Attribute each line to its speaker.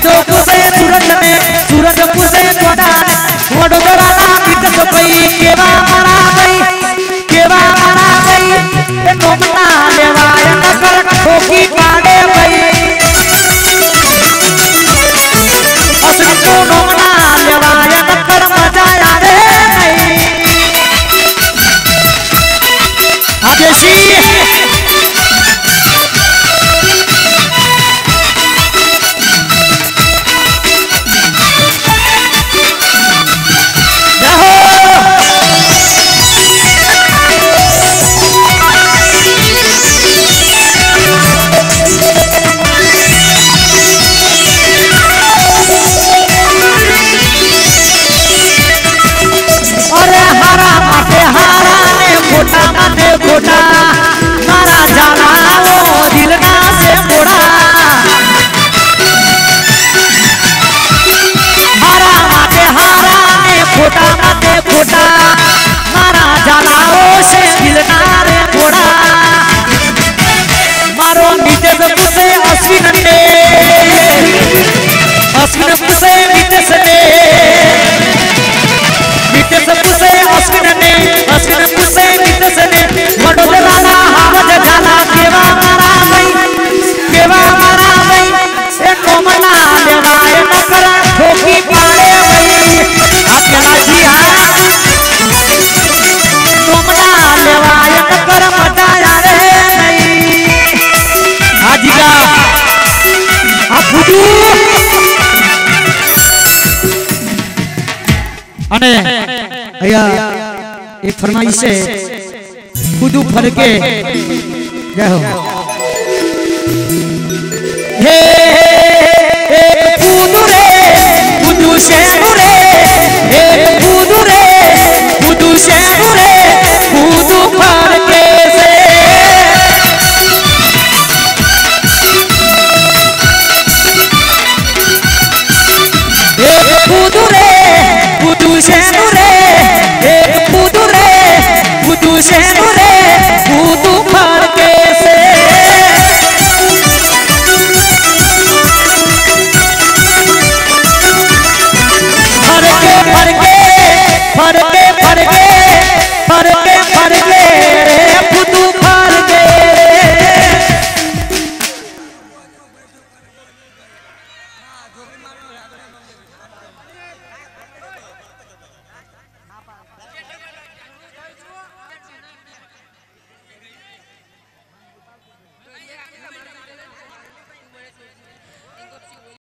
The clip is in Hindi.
Speaker 1: जो पुसे सूरज ने सूरज पुसे वडा वडोदरा ना बिकस भई केवा मारा भई ए नोमना लेवाय नकर ठोकी पाडे भई असली को नोमना लेवाय नकर मजा आवे नहीं आदेशी गोटा मारा जाला वो दिल ना से मोड़ा हारा माते खोटा माते खोटा मारा जाला वो से दिल ना रे मोड़ा मारो नीचे से पुसे अश्विन पुसे नीचे से पुसे अश्विन पुसे नीचे से वडोदरा ना हावज जाला केवा मारा भई ए कोमला लेवाय नकर ठोकी पाड़े भई अकेला जी कोमला लेवाय नकर मजा आवे नहीं हाजी का फुदू अने भैया एक फरमाइश है खुद फर के जय हो हे